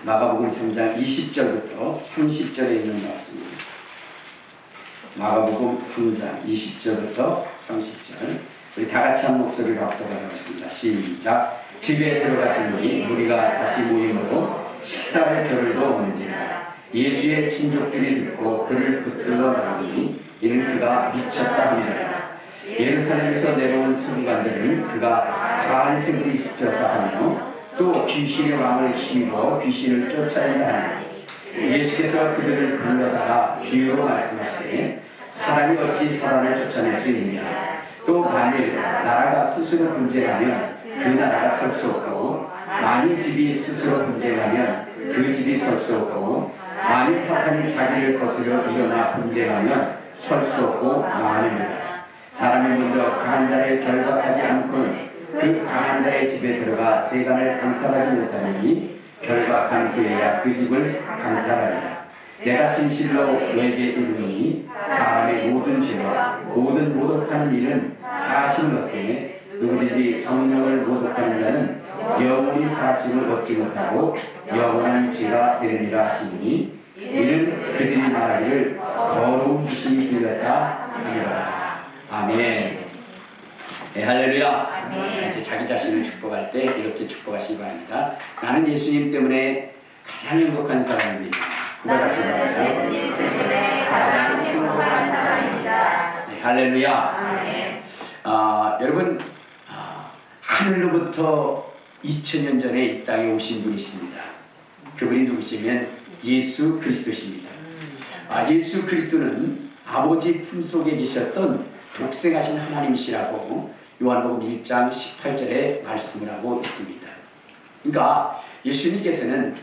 마가복음 3장 20절부터 30절에 있는 말씀입니다. 마가복음 3장 20절부터 30절. 우리 다 같이 한 목소리로 합독하겠습니다. 시작. 집에 들어가시니 무리가 다시 모임으로 식사할 겨를도 없는지라. 예수의 친족들이 듣고 그를 붙들러 나오니 이는 그가 미쳤다 함이라. 예루살렘에서 내려온 순간들은 그가 바알세불이 그리스도였다 하며 또 귀신의 왕을 힘입어 귀신을 쫓아낸다 하니 예수께서 그들을 불러다가 비유로 말씀하시되 사람이 어찌 사람을 쫓아낼 수 있느냐. 또 만일 나라가 스스로 분쟁하면 그 나라가 설 수 없고 만일 집이 스스로 분쟁하면 그 집이 설 수 없고 만일 사탄이 자기를 거스려 일어나 분쟁하면 설 수 없고 망하느니라. 사람이 먼저 강한 자를 결박하지 않고는 그 강한 자의 집에 들어가 세간을 강탈하지 못하니 결박한 후에야 그 집을 강탈하리라. 내가 진실로 너에게 이르노니 사람의 모든 죄와 모든 모독하는 일은 사심을 얻되 누구든지 성령을 모독하는 자는 영원히 사심을 얻지 못하고 영원한 죄가 되느니라 하시니 이는 그들이 말하기를 더러운 귀신이 들렸다 하니라. 아멘. 네, 할렐루야. 아멘. 이제 자기 자신을 축복할 때 이렇게 축복하시기 바랍니다. 나는 예수님 때문에 가장 행복한 사람입니다. 나는 예수님 때문에 가장 행복한 사람입니다. 네, 할렐루야. 아멘. 여러분, 하늘로부터 2000년 전에 이 땅에 오신 분이 있습니다. 그분이 누구시면 예수 그리스도십니다. 예수 그리스도는 아버지 품속에 계셨던 독생하신 하나님이시라고 요한복음 1장 18절에 말씀을 하고 있습니다. 그러니까 예수님께서는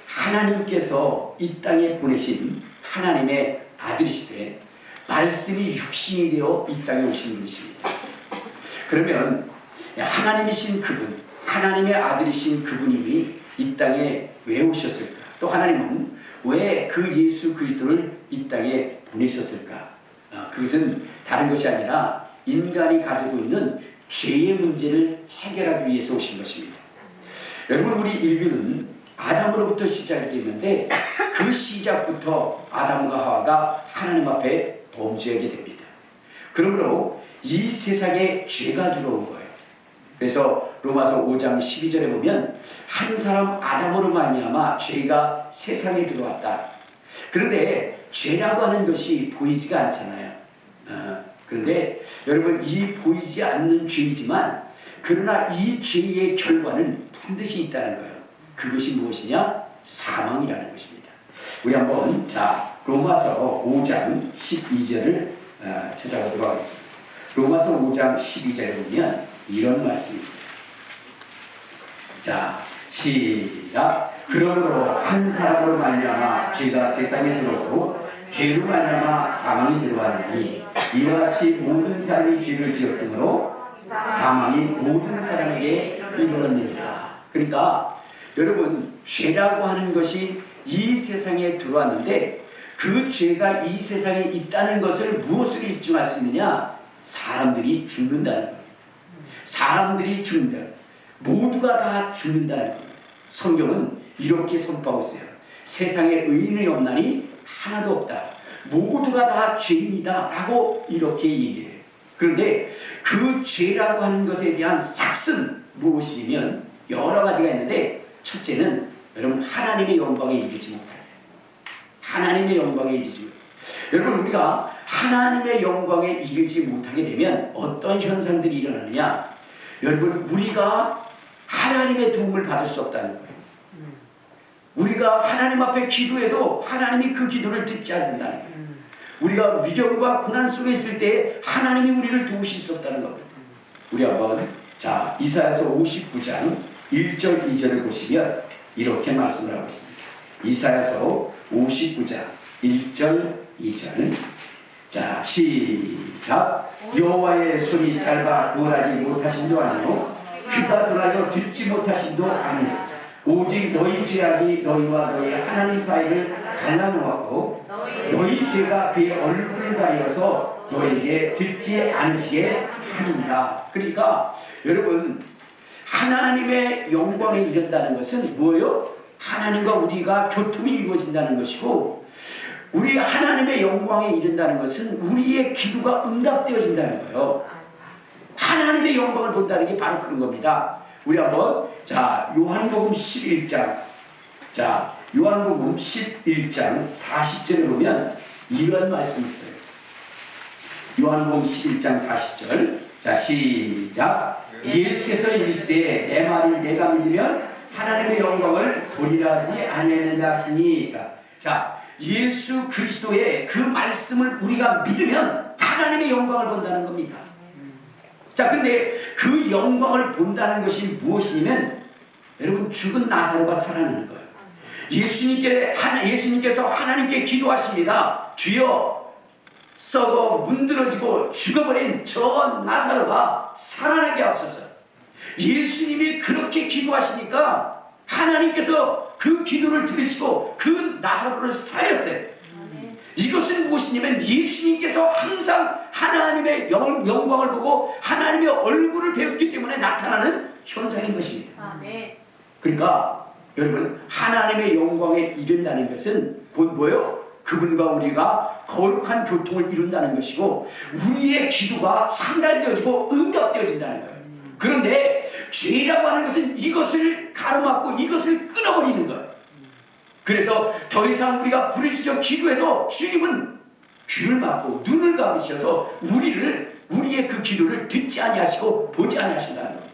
하나님께서 이 땅에 보내신 하나님의 아들이시되 말씀이 육신이 되어 이 땅에 오신 분이십니다. 그러면 하나님이신 그분, 하나님의 아들이신 그분이 이 땅에 왜 오셨을까? 또 하나님은 왜 그 예수 그리스도를 이 땅에 보내셨을까? 그것은 다른 것이 아니라 인간이 가지고 있는 죄의 문제를 해결하기 위해서 오신 것입니다. 여러분, 우리 인류는 아담으로부터 시작이 됐는데 그 시작부터 아담과 하와가 하나님 앞에 범죄하게 됩니다. 그러므로 이 세상에 죄가 들어온 거예요. 그래서 로마서 5장 12절에 보면 한 사람 아담으로 말미암아 죄가 세상에 들어왔다. 그런데 죄라고 하는 것이 보이지가 않잖아요. 그런데 여러분, 이 보이지 않는 죄이지만 그러나 이 죄의 결과는 반드시 있다는 거예요. 그것이 무엇이냐? 사망이라는 것입니다. 우리 한번 로마서 5장 12절을 찾아보도록 하겠습니다. 로마서 5장 12절에 보면 이런 말씀이 있어요. 자, 시작. 그러므로 한 사람으로 말미암아 죄가 세상에 들어오고 죄로 말미암아 사망이 들어왔나니 이와 같이 모든 사람이 죄를 지었으므로 사망이 모든 사람에게 이르렀느니라. 그러니까 여러분, 죄라고 하는 것이 이 세상에 들어왔는데 그 죄가 이 세상에 있다는 것을 무엇으로 입증할 수 있느냐? 사람들이 죽는다는 거예요. 사람들이 죽는다. 모두가 다 죽는다는 거예요. 성경은 이렇게 선포하고 있어요. 세상에 의인이 없나니 하나도 없다. 모두가 다 죄인이다 라고 이렇게 얘기를 해요. 그런데 그 죄라고 하는 것에 대한 삭은 무엇이냐면 여러 가지가 있는데, 첫째는 여러분, 하나님의 영광에 이르지 못하게. 하나님의 영광에 이르지 못하게. 여러분, 우리가 하나님의 영광에 이르지 못하게 되면 어떤 현상들이 일어나느냐? 여러분, 우리가 하나님의 도움을 받을 수 없다는 거예요. 우리가 하나님 앞에 기도해도 하나님이 그 기도를 듣지 않는다는 거예요. 우리가 위경과 고난 속에 있을 때 하나님이 우리를 도우실 수 없다는 겁니다. 우리 한번 이사야서 59장 1절 2절을 보시면 이렇게 말씀을 하고 있습니다. 이사야서 59장 1절 2절. 자, 시작. 여호와의 손이 짧아 구원하지 못하심도 아니요 귀가 둔하여 듣지 못하심도 아니요 오직 너희 죄악이 너희와 너희 하나님 사이를 갈라놓았고 너희 죄가 그의 얼굴을 가려서 너에게 듣지 않으시게 함이니라. 그러니까 여러분, 하나님의 영광에 이른다는 것은 뭐예요? 하나님과 우리가 교통이 이루어진다는 것이고, 우리 하나님의 영광에 이른다는 것은 우리의 기도가 응답되어진다는 거예요. 하나님의 영광을 본다는 게 바로 그런 겁니다. 우리 한번 요한복음 11장, 요한복음 11장 40절에 보면 이런 말씀이 있어요. 요한복음 11장 40절. 자, 시작. 예수께서 이르시되 내 말을 내가 믿으면 하나님의 영광을 보리라 하지 아니하느냐 하시니. 자, 예수 그리스도의 그 말씀을 우리가 믿으면 하나님의 영광을 본다는 겁니다. 자, 근데 그 영광을 본다는 것이 무엇이냐면, 여러분, 죽은 나사로가 살아나는 거예요. 예수님께서 하나님께 기도하십니다. 주여, 썩어 문드러지고 죽어버린 저 나사로가 살아나게 하옵소서. 예수님이 그렇게 기도하시니까 하나님께서 그 기도를 들으시고 그 나사로를 살렸어요. 이것은 무엇이냐면, 예수님께서 항상 하나님의 영광을 보고 하나님의 얼굴을 배웠기 때문에 나타나는 현상인 것입니다. 그러니까 여러분, 하나님의 영광에 이른다는 것은 곧 뭐예요? 그분과 우리가 거룩한 교통을 이룬다는 것이고, 우리의 기도가 상달되어지고 응답되어진다는 거예요. 그런데 죄라고 하는 것은 이것을 가로막고 이것을 끊어버리는 거예요. 그래서 더 이상 우리가 부르짖어 기도해도 주님은 귀를 막고 눈을 감으셔서 우리의 그 기도를 듣지 아니하시고 보지 아니하신다는 거예요.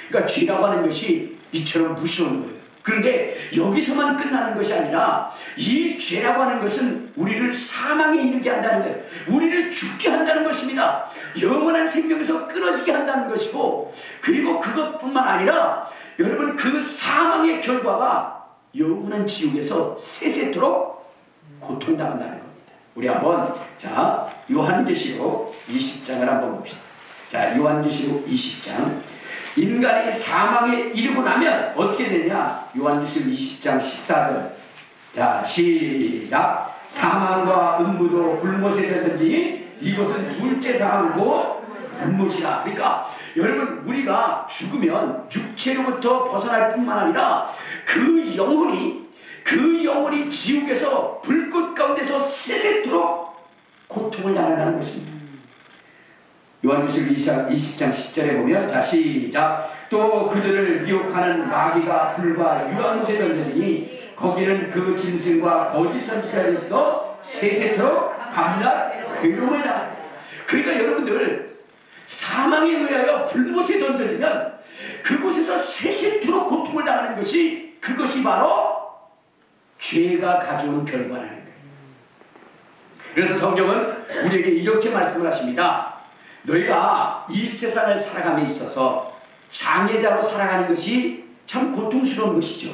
그러니까 죄라고 하는 것이 이처럼 무서운 거예요. 그런데 여기서만 끝나는 것이 아니라, 이 죄라고 하는 것은 우리를 사망에 이르게 한다는 거예요. 우리를 죽게 한다는 것입니다. 영원한 생명에서 끊어지게 한다는 것이고, 그리고 그것뿐만 아니라 여러분, 그 사망의 결과가 영원한 지옥에서 세세토록 고통당한다는 겁니다. 우리 한번 요한계시록 20장을 한번 봅시다. 자, 요한계시록 20장. 인간이 사망에 이르고 나면 어떻게 되냐? 요한계시록 20장 14절. 자, 시작. 사망과 음부도 불못에 들든지 이것은 둘째 사망이고 불못이라. 그러니까 여러분, 우리가 죽으면 육체로부터 벗어날 뿐만 아니라 그 영혼이 지옥에서 불꽃 가운데서 세세토록 고통을 당한다는 것입니다. 요한계시록 20장 10절에 보면, 자, 시작. 또 그들을 미혹하는 마귀가 불과 유황못에 던져지니 거기는 그 짐승과 거짓 선지자로서 세세토록 밤낮 괴로움을 당한다. 그러니까 여러분들, 사망에 의하여 불못에 던져지면 그곳에서 세세토록 고통을 당하는 것이, 그것이 바로 죄가 가져온 결과라는 거예요. 그래서 성경은 우리에게 이렇게 말씀을 하십니다. 너희가 이 세상을 살아감에 있어서 장애자로 살아가는 것이 참 고통스러운 것이죠.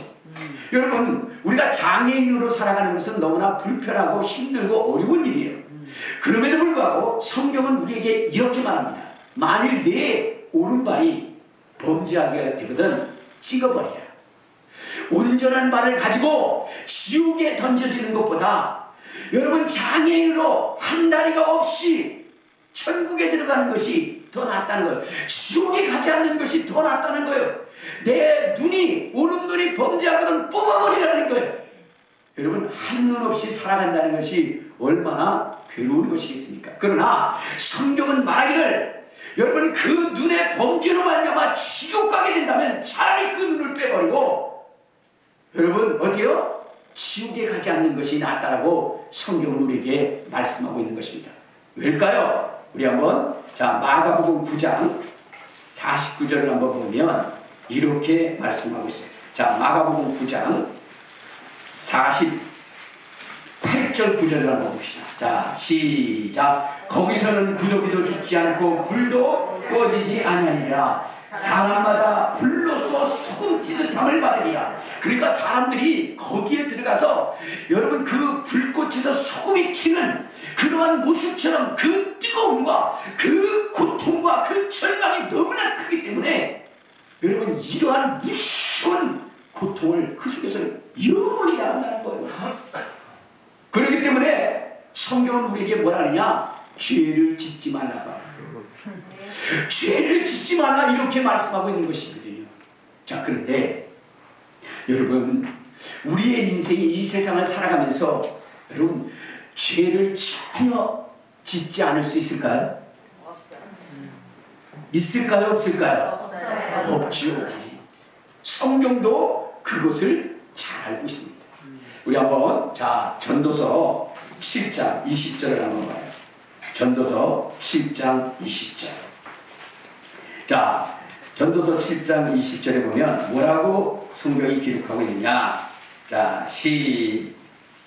여러분, 우리가 장애인으로 살아가는 것은 너무나 불편하고 힘들고 어려운 일이에요. 그럼에도 불구하고 성경은 우리에게 이렇게 말합니다. 만일 내 오른발이 범죄하게 되거든 찍어버리라. 온전한 발을 가지고 지옥에 던져지는 것보다 여러분, 장애인으로 한 다리가 없이 천국에 들어가는 것이 더 낫다는 거예요. 지옥에 가지 않는 것이 더 낫다는 거예요. 내 눈이, 오른눈이 범죄하거든 뽑아버리라는 거예요. 여러분, 한눈 없이 살아간다는 것이 얼마나 괴로운 것이겠습니까? 그러나 성경은 말하기를, 여러분, 그 눈의 범죄로 말미암아 지옥 가게 된다면 차라리 그 눈을 빼버리고 여러분, 어디요? 지옥에 가지 않는 것이 낫다라고 성경은 우리에게 말씀하고 있는 것입니다. 왜일까요? 우리 한번 마가복음 9장 49절을 한번 보면 이렇게 말씀하고 있어요. 자, 마가복음 9장 48절 9절을 한번 봅시다. 자, 시작. 거기서는 구더기도 죽지 않고 불도 꺼지지 아니하니라. 사람마다 불로써 소금 찌듯함을 받으리라. 그러니까 사람들이 거기에 들어가서 여러분, 그 불꽃에서 소금이 튀는 그러한 모습처럼 그 뜨거움과 그 고통과 그 절망이 너무나 크기 때문에 여러분, 이러한 무서운 고통을 그 속에서 영원히 당한다는 거예요. 그렇기 때문에 성경은 우리에게 뭐라 하느냐? 죄를 짓지 말라고 하는 죄를 짓지 말라 이렇게 말씀하고 있는 것이거든요. 자, 그런데 여러분, 우리의 인생이 이 세상을 살아가면서 여러분 죄를 전혀 짓지 않을 수 있을까요? 있을까요? 없을까요? 없죠. 성경도 그것을 잘 알고 있습니다. 우리 한번 자 전도서 7장 20절을 한번 봐요. 전도서 7장 20절. 자, 전도서 7장 20절에 보면 뭐라고 성경이 기록하고 있느냐. 자,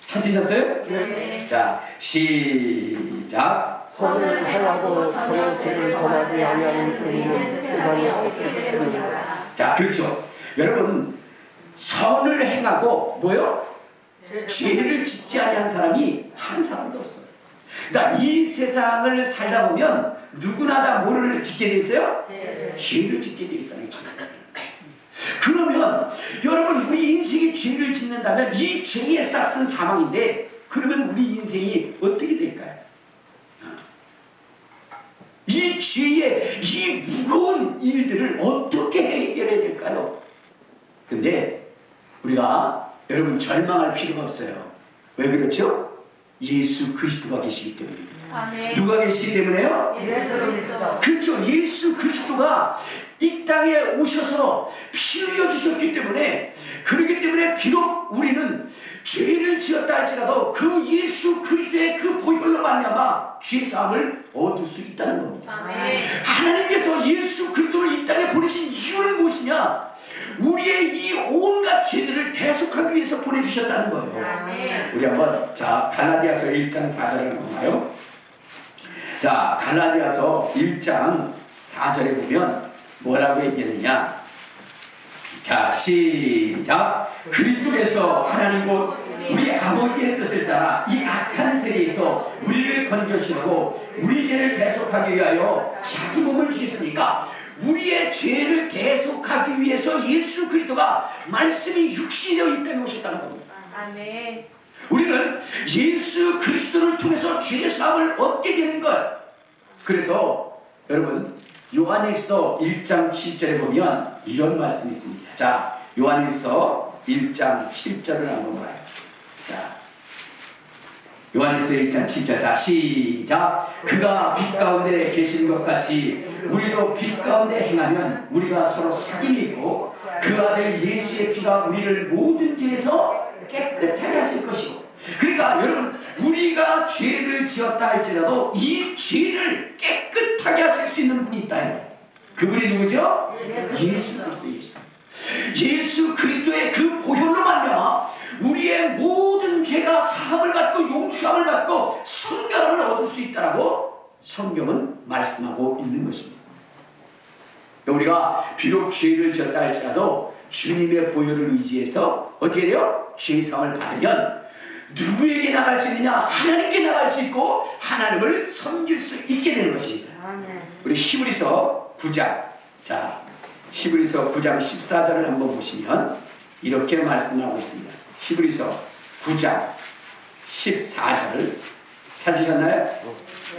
찾으셨어요? 네. 자, 시작. 선을 행하고 저의 죄를 범하지 아니하는 의인은 세상에 없기 때문이다. 자, 그렇죠. 여러분, 선을 행하고 뭐요? 죄를 짓지 아니한 사람이 한 사람도 없어요. 그러니까 이 세상을 살다 보면 누구나 다 뭐를 짓게 돼 있어요? 죄를 짓게 돼 있다는 거죠. 그러면 여러분, 우리 인생이 죄를 짓는다면 이 죄의 싹은 사망인데, 그러면 우리 인생이 어떻게 될까요? 이 죄의 이 무거운 일들을 어떻게 해결해야 될까요? 근데 우리가 여러분 절망할 필요가 없어요. 왜 그렇죠? 예수 그리스도가 계시기 때문입니다. 아멘. 누가 계시기 때문에요? 예수 그리스도. 그렇죠. 예수 그리스도가 이 땅에 오셔서 피 흘려주셨기 때문에, 그렇기 때문에 비록 우리는 죄를 지었다 할지라도 그 예수 그리스도의 그 보혈로 말미암아 죄사함을 얻을 수 있다는 겁니다. 아멘. 하나님께서 예수 그리스도를 이 땅에 보내신 이유는 무엇이냐? 우리의 이 온갖 죄들을 대속하기 위해서 보내주셨다는 거예요. 아멘. 우리 한번 자 갈라디아서 1장 4절을 한번 봐요. 자, 갈라디아서 1장 4절에 보면 뭐라고 얘기했느냐. 자, 시작. 그리스도께서 하나님 곧 우리 아버지의 뜻을 따라 이 악한 세계에서 우리를 건져주시고 우리 죄를 대속하기 위하여 자기 몸을 주셨으니까, 우리의 죄를 대속하기 위해서 예수 그리스도가 말씀이 육신이 되어 이 땅에 오셨다는 겁니다. 아멘. 우리는 예수 그리스도를 통해서 죄 사함을 얻게 되는 거예요. 그래서 여러분, 요한일서 1장 7절에 보면 이런 말씀이 있습니다. 자, 요한일서 1장 7절을 한번 봐요. 자, 요한일서 1장 7절. 자, 시작. 그가 빛 가운데 계신 것 같이 우리도 빛 가운데 행하면 우리가 서로 사귐이 있고, 그 아들 예수의 피가 우리를 모든 죄에서 깨끗하게 하실 것이고. 그러니까 여러분, 우리가 죄를 지었다 할지라도 이 죄를 깨끗하게 하실 수 있는 분이 있다. 그분이 누구죠? 예수 그리스도. 예수 그리스도의 그 보혈로 말미암아 우리의 모든 죄가 사함을 받고 용서함을 받고 성결함을 얻을 수 있다라고 성경은 말씀하고 있는 것입니다. 우리가 비록 죄를 지었다 할지라도 주님의 보혈을 의지해서 어떻게 돼요? 죄 사함을 받으면 누구에게 나갈 수 있느냐? 하나님께 나갈 수 있고 하나님을 섬길 수 있게 되는 것입니다. 우리 히브리서 9장, 자, 히브리서 9장 14절을 한번 보시면 이렇게 말씀하고 있습니다. 히브리서 9장 14절 찾으셨나요?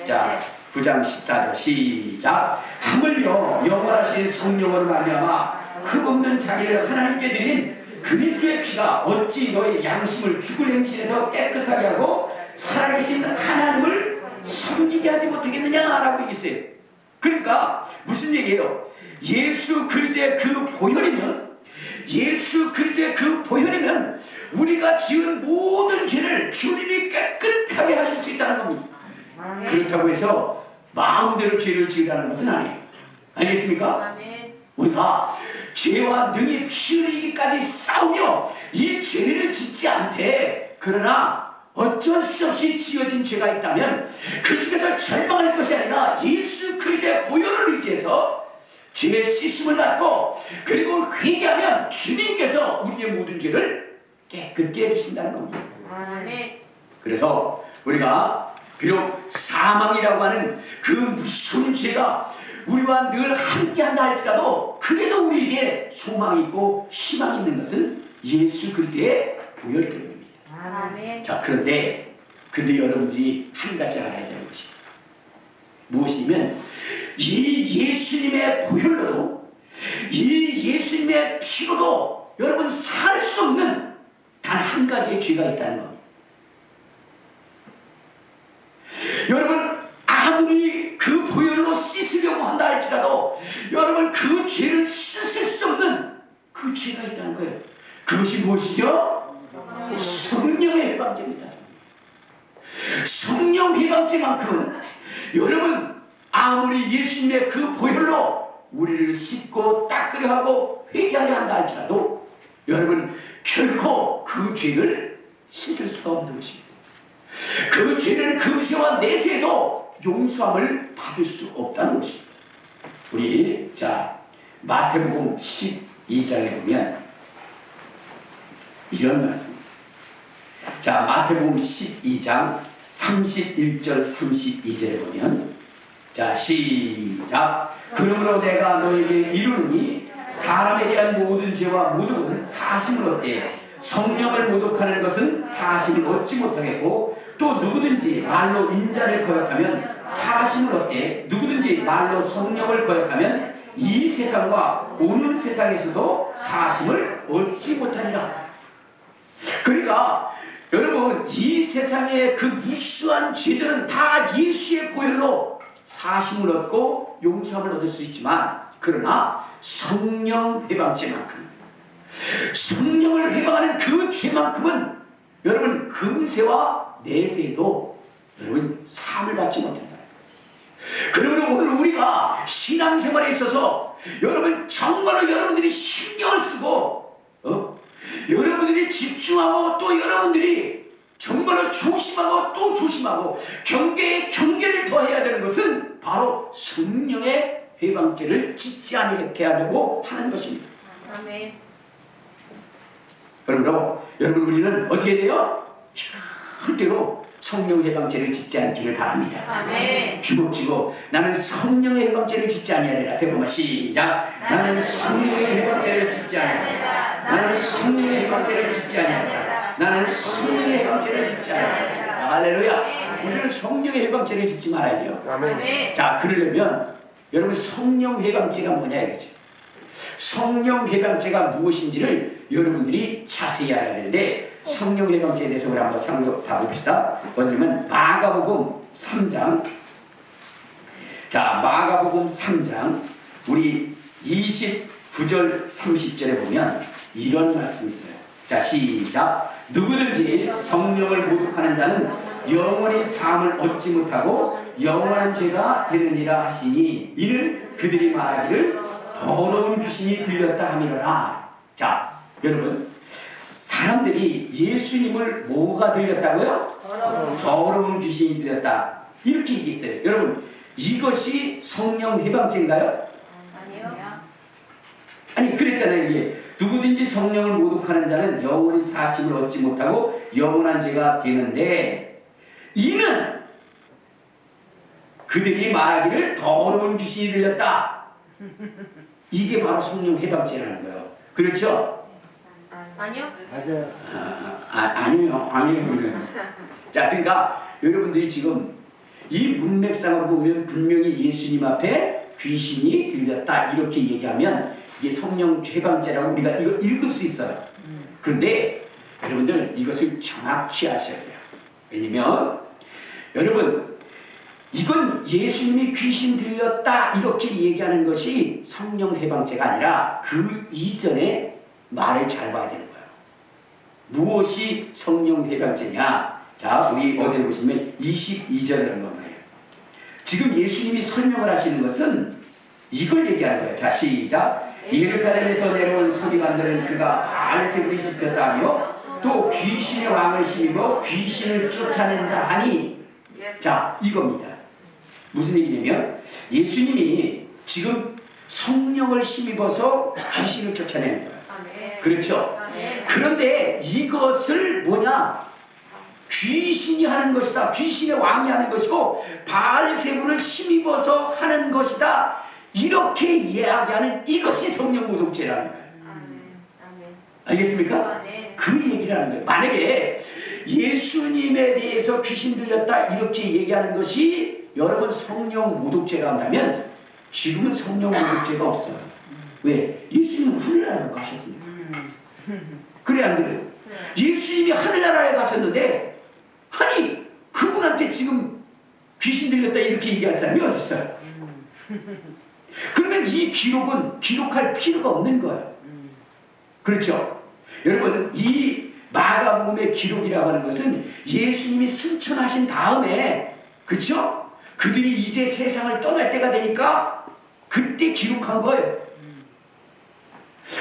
자, 9장 14절 시작. 하물며 영원하신 성령으로 말미암아 흠없는 자기를 하나님께 드린 그리스도의 피가 어찌 너의 양심을 죽을 행실에서 깨끗하게 하고 살아계신 하나님을 섬기게 하지 못하겠느냐라고 얘기했어요. 그러니까 무슨 얘기예요? 예수 그리스도의 그 보혈이면, 예수 그리스도의 그 보혈이면 우리가 지은 모든 죄를 주님이 깨끗하게 하실 수 있다는 겁니다. 그렇다고 해서 마음대로 죄를 지으라는 것은 아니에요. 알겠습니까? 우리가 죄와 능히 피 흘리기까지 싸우며 이 죄를 짓지 않되, 그러나 어쩔 수 없이 지어진 죄가 있다면 그 속에서 절망할 것이 아니라 예수 그리스도의 보혈을 의지해서 죄의 씻음을 받고 그리고 회개하면 주님께서 우리의 모든 죄를 깨끗게 해주신다는 겁니다. 그래서 우리가 비록 사망이라고 하는 그 무서운 죄가 우리와 늘 함께한다 할지라도 그래도 우리에게 소망이 있고 희망이 있는 것은 예수 그리스도의 보혈 때문입니다. 아멘. 자, 그런데 여러분들이 한 가지 알아야 되는 것이 있어요. 무엇이냐면 이 예수님의 보혈로도 이 예수님의 피로도 여러분 살 수 없는 단 한 가지의 죄가 있다는 겁니다. 여러분 아무리 그 보혈로 씻으려고 한다 할지라도 여러분 그 죄를 씻을 수 없는 그 죄가 있다는 거예요. 그것이 무엇이죠? 성령의 회방죄입니다. 성령 회방죄만큼은 여러분 아무리 예수님의 그 보혈로 우리를 씻고 닦으려 하고 회개하려 한다 할지라도 여러분 결코 그 죄를 씻을 수가 없는 것입니다. 그 죄는 금세와 내세에도 용서함을 받을 수 없다는 것입니다. 우리 자 마태복음 12장에 보면 이런 말씀이 있어요. 자 마태복음 12장 31절 32절에 보면 자 시작. 그러므로 내가 너에게 이르노니 사람에 대한 모든 죄와 모독은 사심을 얻되 성령을 모독하는 것은 사심을 얻지 못하겠고 또 누구든지 말로 인자를 거역하면 사심을 얻되 누구든지 말로 성령을 거역하면 이 세상과 오는 세상에서도 사심을 얻지 못하리라. 그러니까 여러분 이 세상의 그 무수한 죄들은 다 예수의 보혈로 사심을 얻고 용서함을 얻을 수 있지만 그러나 성령 회방죄만큼 성령을 회방하는 그 죄만큼은 여러분 금세와 내세에도 여러분 사함을 받지 못한다. 그러므로 오늘 우리가 신앙생활에 있어서 여러분 정말로 여러분들이 신경을 쓰고 여러분들이 집중하고 또 여러분들이 정말로 조심하고 또 조심하고 경계에 경계를 더해야 되는 것은 바로 성령의 회방죄를 짓지 않게 하려고 하는 것입니다. 아멘. 그러므로 여러분 우리는 어떻게 돼요? 절대로 성령 회방죄를 짓지 않기를 바랍니다. 아멘. 주먹 쥐고 나는 성령의 회방죄를 짓지 아니하리라. 세 번만 시작. 나는 성령의 회방죄를 짓지 아니하리라. 나는 성령의 회방죄를 짓지 아니하리라. 나는 성령의 회방죄를 짓지 아니하리라. 할렐루야. 우리는 성령의 회방죄를 짓지 말아야 돼요. 아멘. 자 그러려면 여러분 성령 회방죄가 뭐냐 이거죠. 성령 회방죄가 무엇인지를 여러분들이 자세히 알아야 되는데 성령 회방죄에 대해서 우리 한번 살펴봅시다. 어디냐면 마가복음 3장. 자 마가복음 3장 우리 29절 30절에 보면 이런 말씀이 있어요. 자 시작. 누구든지 성령을 모독하는 자는 영원히 사함을 얻지 못하고 영원한 죄가 되느니라 하시니 이는 그들이 말하기를 더러운 귀신이 들렸다 함이로라. 자 여러분 사람들이 예수님을 뭐가 들렸다고요? 더러운 귀신이 들렸다 이렇게 얘기했어요. 여러분 이것이 성령 회방죄인가요? 아니요. 아니 그랬잖아요. 이게 누구든지 성령을 모독하는 자는 영원히 사심을 얻지 못하고 영원한 죄가 되는데 이는 그들이 말하기를 더러운 귀신이 들렸다. 이게 바로 성령 회방죄라는 거예요. 그렇죠? 아니요. 맞아요. 아니요. 자, 그러니까 여러분들이 지금 이 문맥상으로 보면 분명히 예수님 앞에 귀신이 들렸다 이렇게 얘기하면 이게 성령 회방죄라고 우리가 이거 읽을 수 있어요. 그런데 여러분들 이것을 정확히 아셔야 돼요. 왜냐면 여러분 이건 예수님이 귀신 들렸다 이렇게 얘기하는 것이 성령 회방죄가 아니라 그 이전에 말을 잘 봐야 되는 거예요. 무엇이 성령 회방죄냐? 자, 우리 어디에 보시면 22절을 한번 봐요. 지금 예수님이 설명을 하시는 것은 이걸 얘기하는 거예요. 자, 시작. 예루살렘에서 내려온 서기관들은 그가 바알세불이 집혔다 하며 또 귀신의 왕을 힘입어 귀신을 쫓아낸다 하니 자, 이겁니다. 무슨 얘기냐면 예수님이 지금 성령을 힘입어서 귀신을 쫓아내는 거예요. 그렇죠? 그런데 이것을 뭐냐? 귀신이 하는 것이다. 귀신의 왕이 하는 것이고 바알세불을 힘입어서 하는 것이다. 이렇게 이야기하는 이것이 성령 모독죄라는 거예요. 알겠습니까? 그 얘기를 하는 거예요. 만약에 예수님에 대해서 귀신 들렸다 이렇게 얘기하는 것이 여러분 성령 모독죄가 한다면 지금은 성령 모독죄가 없어요. 왜? 예수님은 하늘나라로 가셨으니까. 그래 안 그래요? 예수님이 하늘나라에 가셨는데 아니 그분한테 지금 귀신 들렸다 이렇게 얘기할 사람이 어디 있어요? 그러면 이 기록은 기록할 필요가 없는 거예요. 그렇죠? 여러분 이 마가복음의 기록이라고 하는 것은 예수님이 승천하신 다음에 그렇죠? 그들이 이제 세상을 떠날 때가 되니까 그때 기록한 거예요.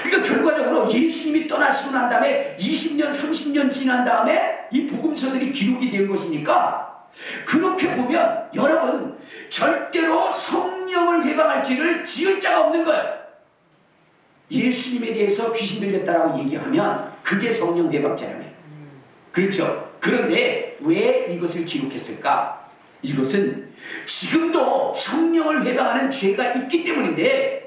그러니까 결과적으로 예수님이 떠나시고 난 다음에 20년 30년 지난 다음에 이 복음서들이 기록이 된 것이니까 그렇게 보면 여러분 절대로 성령을 회방할지를 지을 자가 없는 거예요. 예수님에 대해서 귀신 들렸다라고 얘기하면 그게 성령 회방죄라며. 그렇죠? 그런데 왜 이것을 기록했을까? 이것은 지금도 성령을 회방하는 죄가 있기 때문인데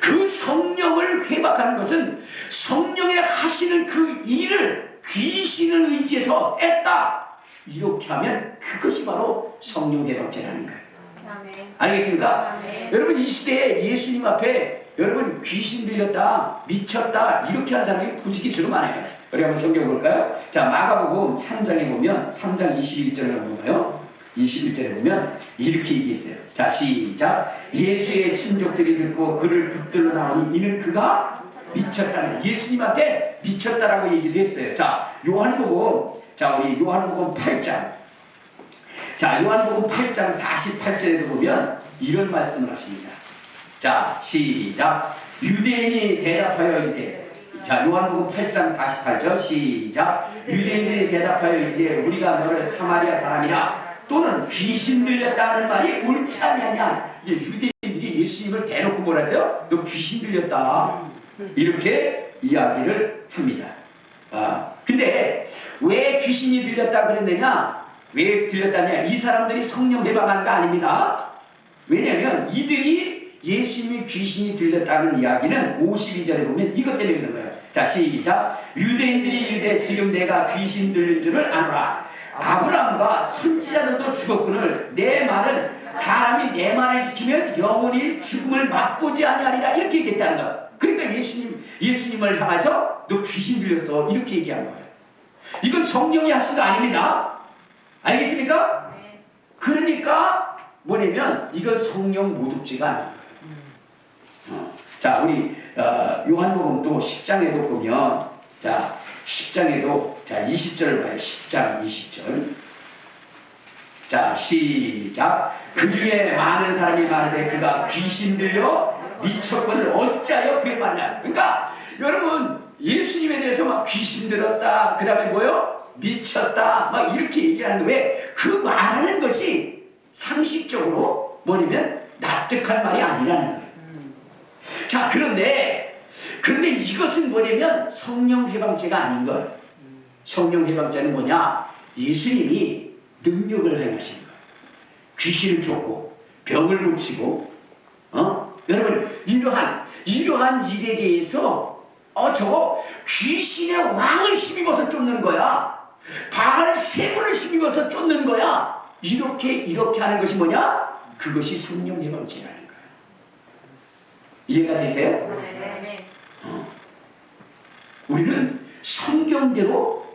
그 성령을 회방하는 것은 성령의 하시는 그 일을 귀신을 의지해서 했다. 이렇게 하면 그것이 바로 성령 회방죄라는 거예요. 아멘. 알겠습니까? 아멘. 여러분 이 시대에 예수님 앞에 여러분 귀신 들렸다 미쳤다 이렇게 한 사람이 부지기수로 많아요. 우리 한번 성경 볼까요? 자 마가복음 3장에 보면 3장 21절에 한번 봐요. 21절에 보면 이렇게 얘기했어요. 자 시작. 예수의 친족들이 듣고 그를 붙들러 나오니 이는 그가 미쳤다는 예수님한테 미쳤다라고 얘기도 했어요. 자 요한복음 자 우리 요한복음 8장 자 요한복음 8장 48절에도 보면 이런 말씀을 하십니다. 자 시작. 유대인이 대답하여 이르되 자 요한복음 8장 48절 시작. 유대인들이 대답하여 이르되 우리가 너를 사마리아 사람이라 또는 귀신 들렸다는 말이 옳지 않느냐. 유대인들이 예수님을 대놓고 뭐라 했어요? 너 귀신 들렸다 이렇게 이야기를 합니다. 근데 왜 귀신이 들렸다 그랬느냐? 왜 들렸다냐? 이 사람들이 성령 회방한 거 아닙니다. 왜냐하면 이들이 예수님이 귀신이 들렸다는 이야기는 52절에 보면 이것 때문에 그런 거예요. 자 시작. 유대인들이 이르되 지금 내가 귀신 들린 줄을 아노라. 아브라함과 선지자들도 죽었거늘 내 말은 사람이 내 말을 지키면 영원히 죽음을 맛보지 아니하리라 이렇게 얘기했다는 거예요. 그러니까 예수님을 향해서 너 귀신 들렸어 이렇게 얘기한 거예요. 이건 성령이 하신 거 아닙니다. 알겠습니까? 네. 그러니까 뭐냐면 이건 성령 모독죄가 아닌 거예요. 자 우리 요한복음 또 10장에도 보면 자 10장에도 자 20절을 봐요. 10장 20절 자 시작. 그 중에 많은 사람이 말하되 그가 귀신 들려 미쳤거늘 어찌하여 그를 만나. 그러니까 여러분 예수님에 대해서 막 귀신 들었다 그 다음에 뭐요? 미쳤다 막 이렇게 얘기하는데 왜? 그 말하는 것이 상식적으로 뭐냐면 납득할 말이 아니라는 거예요. 자 그런데 이것은 뭐냐면 성령 회방죄가 아닌 거예요. 성령 회방죄는 뭐냐? 예수님이 능력을 행하시는 거예요. 귀신을 쫓고 병을 고치고 여러분 이러한 일에 대해서 저거 귀신의 왕을 힘입어서 쫓는 거야. 바알세불을 힘입어서 쫓는 거야. 이렇게 하는 것이 뭐냐? 그것이 성령 회방죄라는 거예요. 이해가 되세요? 네. 우리는 성경대로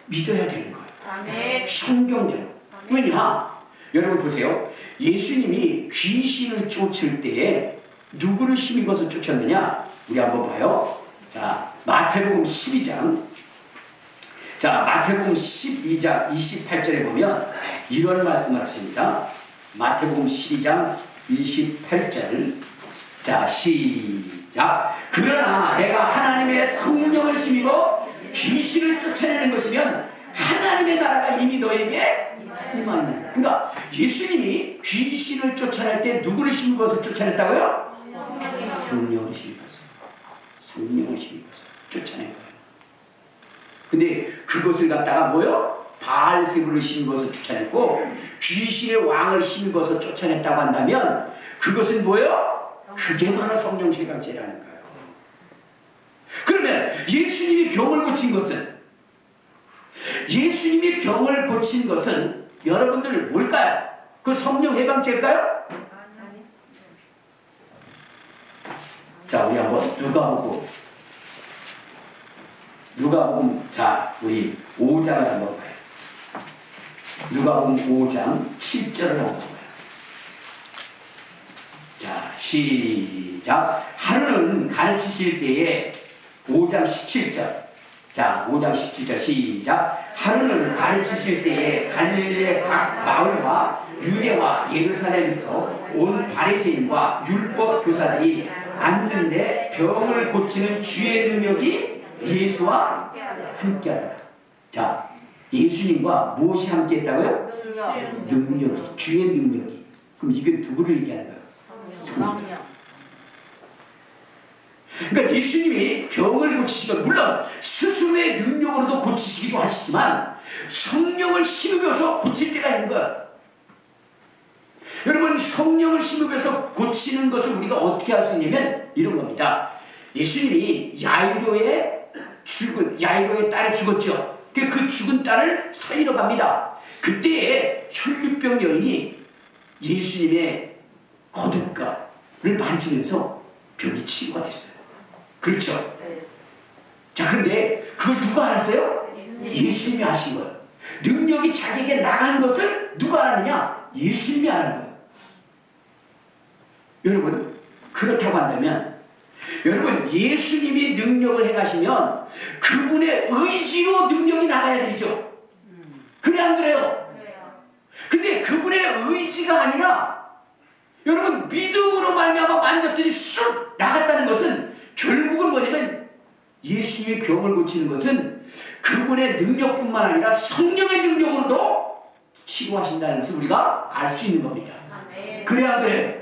믿어야 되는 거예요. 아멘. 성경대로. 왜냐? 여러분 보세요. 예수님이 귀신을 쫓을 때에 누구를 힘입어서 쫓았느냐? 우리 한번 봐요. 자, 마태복음 12장. 자, 마태복음 12장 28절에 보면 이런 말씀을 하십니다. 마태복음 12장 28절. 자, 시작. 그러나 내가 하나님의 성령을 힘입어 귀신을 쫓아내는 것이면 하나님의 나라가 이미 너에게 임하느니라. 그러니까 예수님이 귀신을 쫓아낼 때 누구를 힘입어서 쫓아냈다고요? 성령을 힘입어서. 성령을 힘입어서 쫓아낸 거예요. 근데 그것을 갖다가 뭐요? 바알세불을 힘입어서 쫓아냈고 귀신의 왕을 힘입어서 쫓아냈다고 한다면 그것은 뭐요? 그게 바로 성령 회방죄라는 거예요. 그러면 예수님이 병을 고친 것은 예수님이 병을 고친 것은 여러분들 뭘까요? 그 성령 해방제일까요? 아니. 자, 우리 한번 누가복음 자, 우리 5장을 한번 봐요. 누가복음 5장 7절을 한번 봐요. 자, 시작. 하루는 가르치실 때에 5장 17절. 자, 5장 17절 시작. 하루는 가르치실 때에 갈릴리의 각 마을과 유대와 예루살렘에서 온 바리새인과 율법 교사들이 앉은데 병을 고치는 주의 능력이 예수와 함께하더라. 자, 예수님과 무엇이 함께했다고요? 능력이, 주의 능력이. 그럼 이게 누구를 얘기하는 거예요? 성령. 그러니까 예수님이 병을 고치시고 물론 스스로의 능력으로도 고치시기도 하시지만 성령을 심으면서 고칠 때가 있는 거예요. 여러분, 성령을 심으면서 고치는 것을 우리가 어떻게 할 수 있냐면 이런 겁니다. 예수님이 야이로의 딸이 죽었죠. 그 죽은 딸을 살리러 갑니다. 그때에 혈류병 여인이 예수님의 겉옷가를 만지면서 병이 치유가 됐어요. 그렇죠? 자, 그런데 그걸 누가 알았어요? 예수님이 아신 거예요. 능력이 자기에게 나간 것을 누가 알았느냐? 예수님이 아는 거예요. 여러분, 그렇다고 한다면 여러분, 예수님이 능력을 행하시면 그분의 의지로 능력이 나가야 되죠. 그래 안 그래요? 근데 그분의 의지가 아니라 여러분, 믿음으로 말미암아 만졌더니 쑥 나갔다는 것은 결국은 뭐냐면 예수님이 병을 고치는 것은 그분의 능력뿐만 아니라 성령의 능력으로도 치유하신다는 것을 우리가 알 수 있는 겁니다. 그래 안 그래요?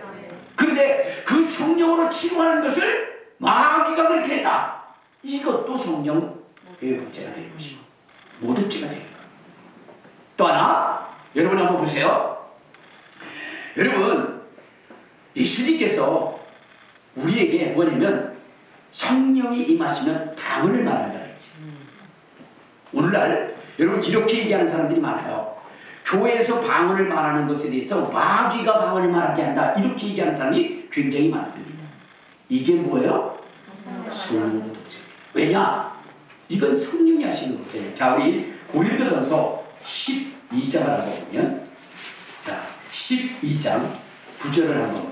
그런데 그 성령으로 치유하는 것을 마귀가 그렇게 했다. 이것도 성령의 문제가 되는 것이고 모독죄가 되는 거예요. 또 하나, 여러분 한번 보세요. 여러분, 예수님께서 우리에게 뭐냐면 성령이 임하시면 방언을 말한다 그랬지. 오늘날 여러분 이렇게 얘기하는 사람들이 많아요. 교회에서 방언을 말하는 것에 대해서 마귀가 방언을 말하게 한다, 이렇게 얘기하는 사람이 굉장히 많습니다. 이게 뭐예요? 성령 모독죄. 왜냐? 이건 성령이 하시는 거예요. 자, 우리 고린도전서 12장을 한번 보면, 자, 12장 9절을 한번 봐요.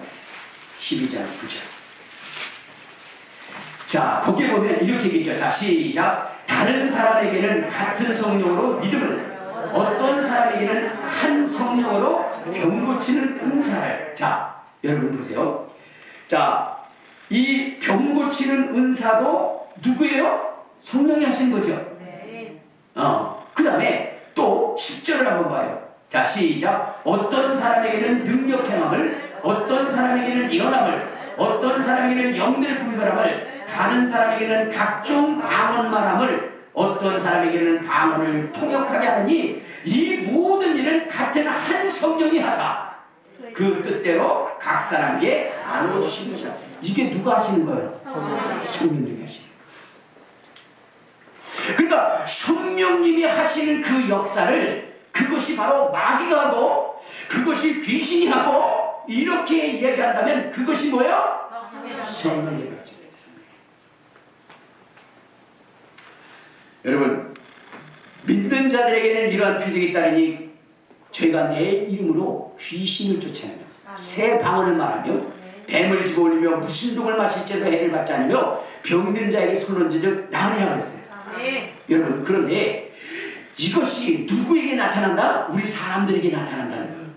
12장 9절. 자, 거기에 보면 이렇게 얘기했죠. 자, 시작. 다른 사람에게는 같은 성령으로 믿음을, 어떤 사람에게는 한 성령으로 병 고치는 은사를. 자, 여러분 보세요. 자, 이 병 고치는 은사도 누구예요? 성령이 하신 거죠. 그 다음에 또 10절을 한번 봐요. 자, 시작. 어떤 사람에게는 능력 행함을, 어떤 사람에게는 일어남을, 어떤 사람에게는 영들 분별함을, 다른 사람에게는 각종 방언 말함을, 어떤 사람에게는 방언을 통역하게 하느니 이 모든 일은 같은 한 성령이 하사 그 뜻대로 각 사람에게 나누어 주신 것이다. 이게 누가 하시는 거예요? 성령님이 하시는 거예요. 그러니까 성령님이 하시는 그 역사를, 그것이 바로 마귀가 하고 그것이 귀신이 하고 이렇게 이야기한다면 그것이 뭐예요? 성령의 법칙입니다. 여러분, 믿는 자들에게는 이러한 표적이 있다니 저희가 내 이름으로 귀신을 쫓아내며 새 방언을 말하며 뱀을 집어올리며 무슨 독을 마실지도 해를 받지 않으며 병든 자에게 손 얹어져 나으리라 그랬어요. 여러분, 그런데 이것이 누구에게 나타난다? 우리 사람들에게 나타난다는 거예요.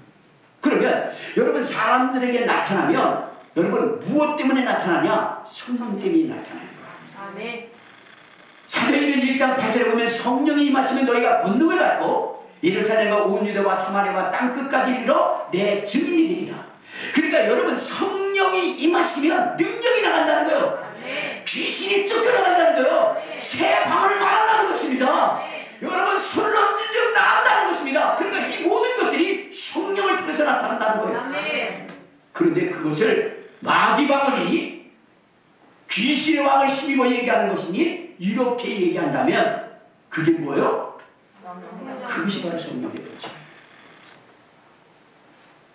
그러면 여러분, 사람들에게 나타나면 여러분 무엇 때문에 나타나냐? 성령 때문에 나타나는 거예요. 사도행전 1장 8절에 보면 성령이 임하시면 너희가 본능을 받고 예루살렘과 온 유대와 사마리아와 땅끝까지 이르러 내 증인이 되리라. 그러니까 여러분, 성령이 임하시면 능력이 나간다는 거예요. 귀신이 쫓겨나간다는 거예요. 새 방언을 말한다는 것입니다. 여러분, 손을 얹은 적 나간다는 것입니다. 그러니까 이 모든 것들이 성령을 통해서 나타난다는 거예요. 그런데 그것을 마귀 방언이니 귀신의 왕을 힘입어 얘기하는 것이니 이렇게 얘기한다면 그게 뭐예요? 그것이 바로 성령의 법칙.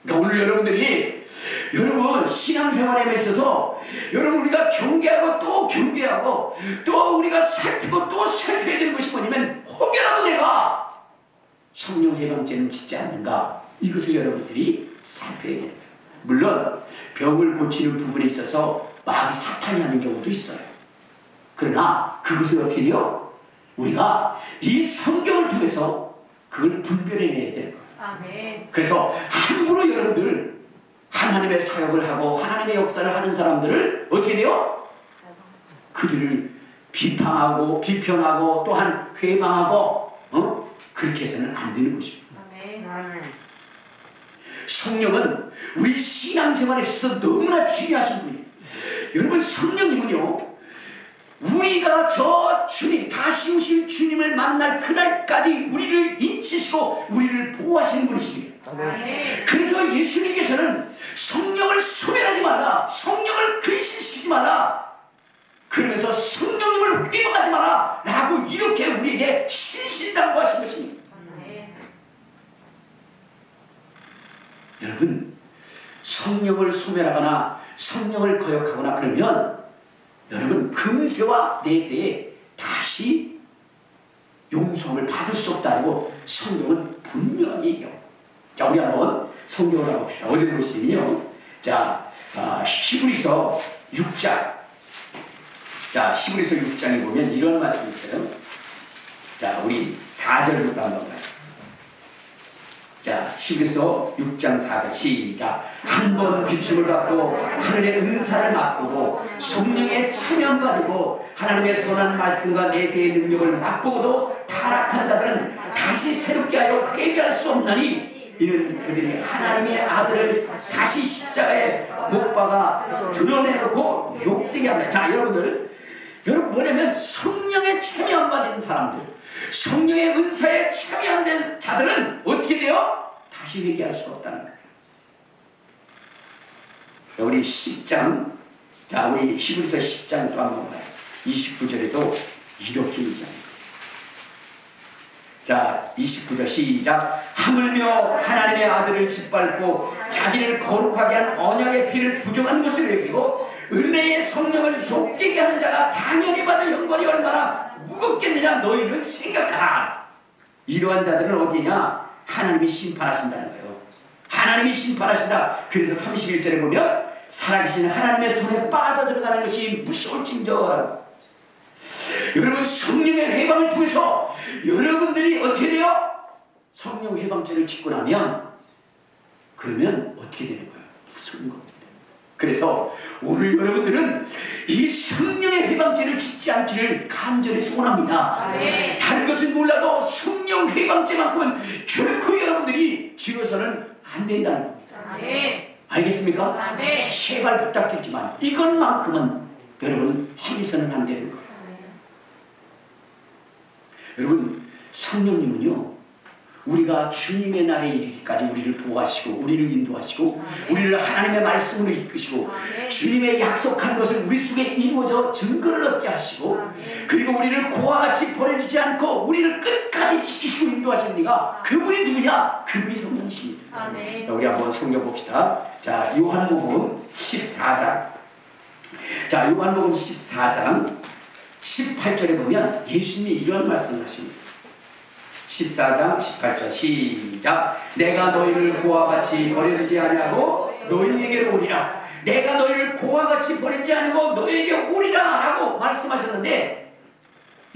그러니까 오늘 여러분들이 여러분 신앙생활에 있어서 여러분 우리가 경계하고 또 경계하고 또 우리가 살피고 또 살펴야 되는 것이 뭐냐면 혹여라도 내가 성령 해방죄는 짓지 않는가, 이것을 여러분들이 살펴야 되는 거예요. 물론 병을 고치는 부분에 있어서 마귀 사탄이 하는 경우도 있어요. 그러나 그것을 어떻게 해요? 우리가 이 성경을 통해서 그걸 분별해내야 되는 거예요. 아멘. 그래서 함부로 여러분들 하나님의 사역을 하고 하나님의 역사를 하는 사람들을 어떻게 돼요? 그들을 비판하고 비편하고 또한 회방하고 그렇게 해서는 안 되는 것입니다. 아멘. 성령은 우리 신앙생활에 있어서 너무나 중요하신 분이에요. 여러분 성령님은요, 우리가 저 주님, 다시 오실 주님을 만날 그날까지 우리를 인치시고 우리를 보호하시는 분이십니다. 아멘. 그래서 예수님께서는 성령을 소멸하지 말라, 성령을 근신시키지 말라, 그러면서 성령님을 회방하지 마라 라고 이렇게 우리에게 신실당부하신 것입니다. 아멘. 여러분, 성령을 소멸하거나 성령을 거역하거나 그러면 여러분 금세와 내세에 다시 용서를 받을 수 없다고 성경은 분명히 얘기해요. 자, 우리 한번 성경을 가봅시다. 어디를 보시면요, 자, 히브리서 6장. 자, 히브리서 6장에 보면 이런 말씀이 있어요. 자, 우리 4절부터 한번 봐요. 자, 히브리서 6장 4절 시작. 한 번 비춤을 받고 하늘의 은사를 맛보고 성령에 참여받고 하나님의 선한 말씀과 내세의 능력을 맛보고도 타락한 자들은 다시 새롭게 하여 회개할 수 없나니 이는 그들이 하나님의 아들을 다시 십자가에 못 박아 드러내놓고 욕되게 합니다. 자, 여러분 뭐냐면 성령에 참여 안 받은 사람들, 성령의 은사에 참여 안 된 자들은 어떻게 돼요? 다시 회개할 수가 없다는 거예요. 우리 10장, 자, 우리 히브리서 10장 또 한번 봐요. 29절에도 이렇게 얘기합니다. 자, 29절 시작. 하물며 하나님의 아들을 짓밟고 자기를 거룩하게 한 언약의 피를 부정한 것을 여기고 은혜의 성령을 욕되게 하는 자가 당연히 받을 형벌이 얼마나 무겁겠느냐 너희는 생각하라. 이러한 자들은 어디냐? 하나님이 심판하신다는 거예요. 하나님이 심판하신다. 그래서 31절에 보면 살아계신 하나님의 손에 빠져들어가는 것이 무서울진저. 여러분, 성령의 해방을 통해서 여러분들이 어떻게 돼요? 성령 해방죄를 짓고 나면 그러면 어떻게 되는 거예요? 무서운 겁니다. 그래서 오늘 여러분들은 이 성령의 해방죄를 짓지 않기를 간절히 소원합니다. 아멘. 다른 것은 몰라도 성령 해방죄만큼은 결코 여러분들이 지어서는 안 된다는 겁니다. 아멘. 알겠습니까? 아멘. 제발 부탁드리지만 이것만큼은 여러분 해서는 안 되는 거예요. 여러분, 성령님은요, 우리가 주님의 날에 이르기까지 우리를 보호하시고 우리를 인도하시고 우리를 하나님의 말씀으로 이끄시고 주님의 약속한 것을 우리 속에 이루어져 증거를 얻게 하시고 그리고 우리를 고와 같이 버려두지 않고 우리를 끝까지 지키시고 인도하시는 이가 그분이 누구냐? 그분이 성령이십니다. 아멘. 우리 한번 성경 봅시다. 자, 요한복음 14장. 자, 요한복음 14장 18절에 보면 예수님이 이런 말씀을 하십니다. 14장 18절 시작. 내가 너희를 고와 같이 버려두지 아니하고 너희에게로 오리라. 내가 너희를 고와 같이 버리지 아니하고 너희에게 오리라 라고 말씀하셨는데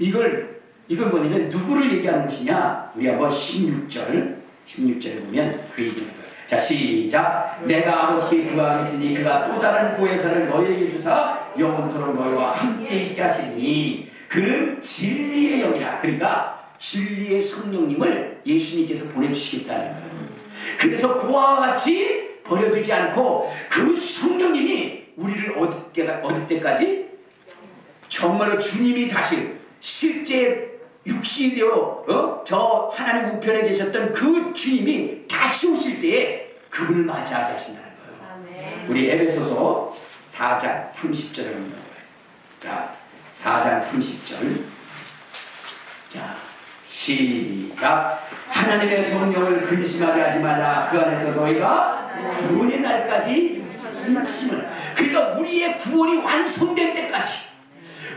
이걸 뭐냐면 누구를 얘기하는 것이냐? 우리 한번 16절에 보면 그 얘기입니다. 자, 시작. 내가 아버지께 구하겠으니 그가 또 다른 보혜사를 너희에게 주사 영원토록 너희와 함께 있게 하시니 그는 진리의 영이라. 그러니까 진리의 성령님을 예수님께서 보내주시겠다는 거예요. 그래서 고아와 같이 버려두지 않고 그 성령님이 우리를 얻을 때까지 정말로 주님이 다시 실제 육신이 되어 저 하나님 우편에 계셨던 그 주님이 다시 오실 때에 그분을 맞이하게 하신다는 거예요. 아멘. 우리 에베소서 4장 30절을 한번 봐요. 자, 4장 30절. 자, 시작. 하나님의 성령을 근심하게 하지 말라. 그 안에서 너희가 구원의 날까지 힘심을. 그러니까 우리의 구원이 완성될 때까지,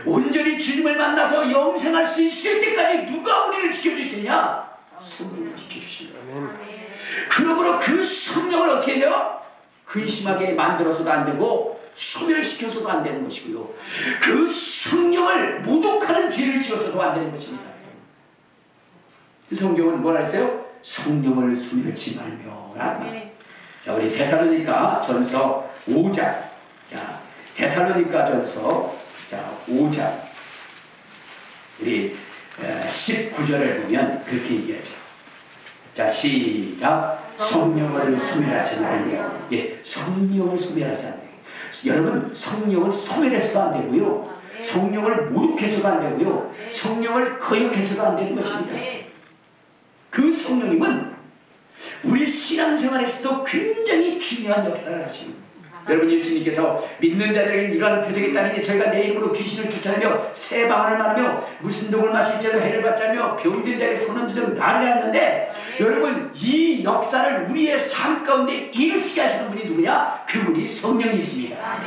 온전히 주님을 만나서 영생할 수 있을 때까지 누가 우리를 지켜주시냐? 성령이 지켜주십니다. 그러므로 그 성령을 어떻게 해요? 근심하게 만들어서도 안 되고 소멸시켜서도 안 되는 것이고요. 그 성령을 모독하는 죄를 지어서도 안 되는 것입니다. 그 성경은 뭐라 했어요? 성령을 소멸치 말며 라는 말씀. 자, 우리 데살로니가 전서 5장. 자, 데살로니가 전서 5장 우리 19절을 보면 그렇게 얘기하죠. 자, 시작. 성령을 소멸하지 말며. 예, 성령을 소멸하지 않아요. 여러분, 성령을 소멸해서도 안 되고요, 성령을 모독해서도 안 되고요, 성령을 거역해서도 안 되는 것입니다. 그 성령님은 우리 신앙생활에서도 굉장히 중요한 역사를 하십니다. 여러분, 예수님께서 믿는 자들에게 이러한 표적이 따르니 저희가 내 이름으로 귀신을 쫓아내며 새 방언을 말하며 무슨 독을 마실 자도 해를 받자며 병든 자에게 손을 쥐어 나으리 하는데, 여러분, 이 역사를 우리의 삶 가운데 이루시게 하시는 분이 누구냐? 그분이 성령님이십니다.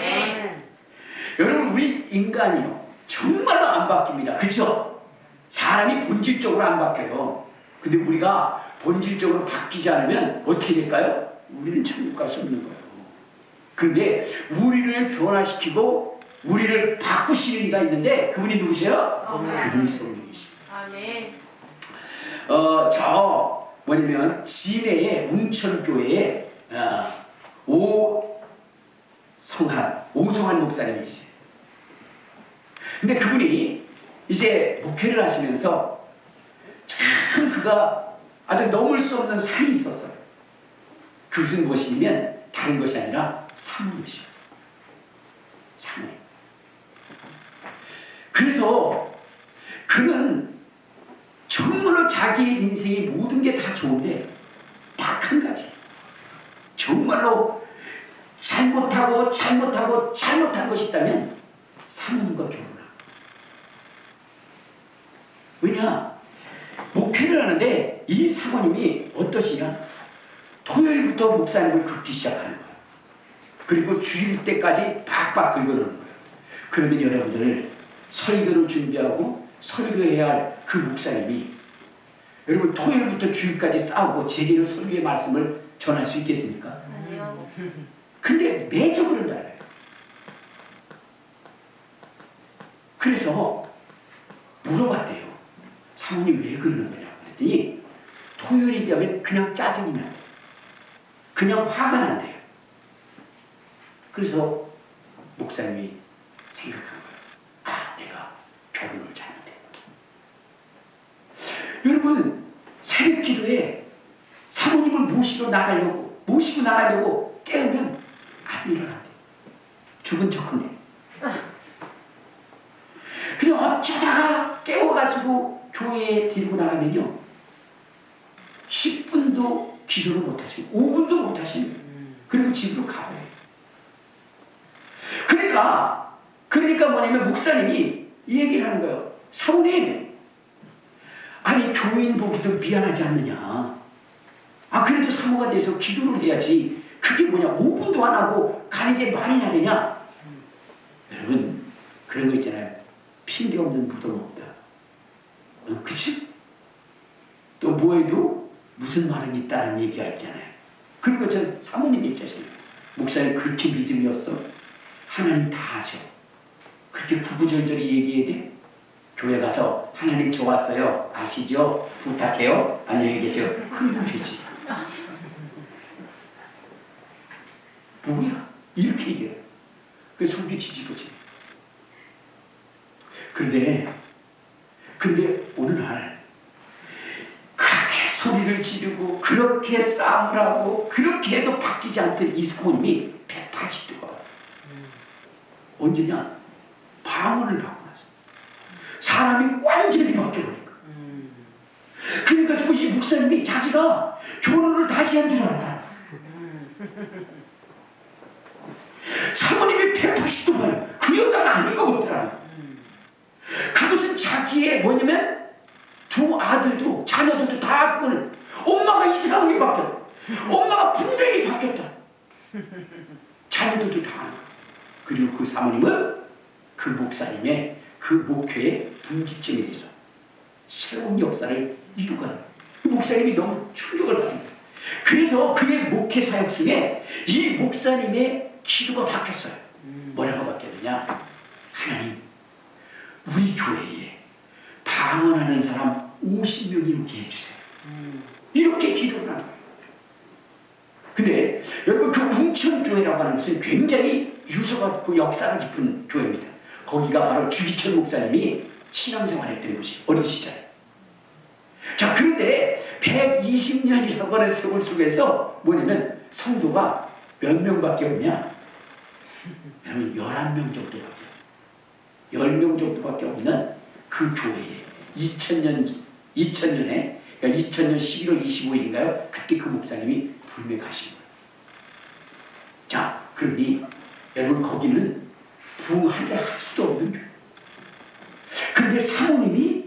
여러분, 우리 인간이요 정말로 안 바뀝니다. 그렇죠? 사람이 본질적으로 안 바뀌어요. 근데 우리가 본질적으로 바뀌지 않으면 어떻게 될까요? 우리는 천국 갈 수 없는 거예요. 근데 우리를 변화시키고 우리를 바꾸시는 이가 있는데, 그분이 누구세요? 그분이 성령이시죠. 저 뭐냐면 진해의 웅천교회에 오성한 목사님이시죠. 근데 그분이 이제 목회를 하시면서 참 그가 아주 넘을 수 없는 산이 있었어요. 그것은 무엇이냐면 다른 것이 아니라 사모님이셨어요. 사모님. 그래서 그는 정말로 자기의 인생의 모든 게 다 좋은데 딱 한 가지, 정말로 잘못한 것이 있다면 사모님과 결혼하고. 왜냐? 목회를 하는데 이 사모님이 어떠시냐? 토요일부터 목사님을 긁기 시작하는 거예요. 그리고 주일 때까지 팍팍 긁어놓는 거예요. 그러면 여러분들, 설교를 준비하고 설교해야 할 그 목사님이 여러분 토요일부터 주일까지 싸우고 제대로 설교의 말씀을 전할 수 있겠습니까? 아니요. 근데 매주 그런다 그래요. 그래서 물어봤대요. 사모님 왜 그러는 거냐고 그랬더니 토요일이 되면 그냥 짜증이 나요. 그냥 화가 난대요. 그래서 목사님이 생각한 거예요. 아, 내가 결혼을 잘못했다. 여러분, 새벽 기도에 사모님을 모시고 나가려고 깨우면 안 일어난대. 죽은 척한대. 그냥 어쩌다가 깨워가지고 교회에 데리고 나가면요, 10분도 기도를 못하시고 5분도 못하시는, 그리고 집으로 가버려요. 그러니까 뭐냐면 목사님이 이 얘기를 하는 거예요. 사모님, 아니 교인 보기도 미안하지 않느냐. 그래도 사모가 돼서 기도를 해야지. 그게 뭐냐, 5분도 안 하고 가는 게 말이나 되냐. 여러분, 그런 거 있잖아요. 핑계 없는 무덤 없다. 그치? 또 뭐해도 무슨 말은 있다는 얘기가 있잖아요. 그런 것처럼 사모님 얘기하시네요. 목사님 그렇게 믿음이 없어? 하나님 다 아셔. 그렇게 구구절절히 얘기해야 돼? 교회 가서 하나님 저 왔어요, 아시죠? 부탁해요, 안녕히 계세요. 그러면 되지. 뭐야? 이렇게 얘기해요. 그 속이 뒤집어져. 근데 어느 날 그렇게 소리를 지르고 그렇게 싸움을 하고 그렇게 해도 바뀌지 않던 이 사모님이 180도가 언제냐? 방언을 받고 나서 사람이 완전히 바뀌어버린 거야. 그래가지고 이 목사님이 자기가 결혼을 다시 한 줄 알았다. 사모님이 180도가 그 여자가 아닌 것 같더라고요. 그것은 자기의 뭐냐면 두 아들도 자녀들도 다 그걸 엄마가 이상하게 바뀌었다. 엄마가 분명히 바뀌었다. 자녀들도 다. 그리고 그 사모님은 그 목사님의 그 목회의 분기점이 돼서 새로운 역사를 이루가는 그 목사님이 너무 충격을 받습니다. 그래서 그의 목회 사역 중에 이 목사님의 기도가 바뀌었어요. 뭐라고 바뀌었느냐? 하나님, 우리 교회에 방언하는 사람 50명이 이렇게 해주세요. 이렇게 기도를 한 거예요. 근데 여러분 그 웅천교회라고 하는 것은 굉장히 유서가 깊고 역사가 깊은 교회입니다. 거기가 바로 주기철 목사님이 신앙생활했던 곳이 어린 시절에. 자, 그런데 120년이라고 하는 세월 속에서 뭐냐면 성도가 몇 명밖에 없냐? 여러분 11명 정도밖에, 10명 정도밖에 없는 그 교회에 2000년에 그러니까 2000년 11월 25일인가요? 그때 그 목사님이 불맥하신 거예요. 자, 그러니 여러분 거기는 부흥하려 할 수도 없는 교회. 그런데 사모님이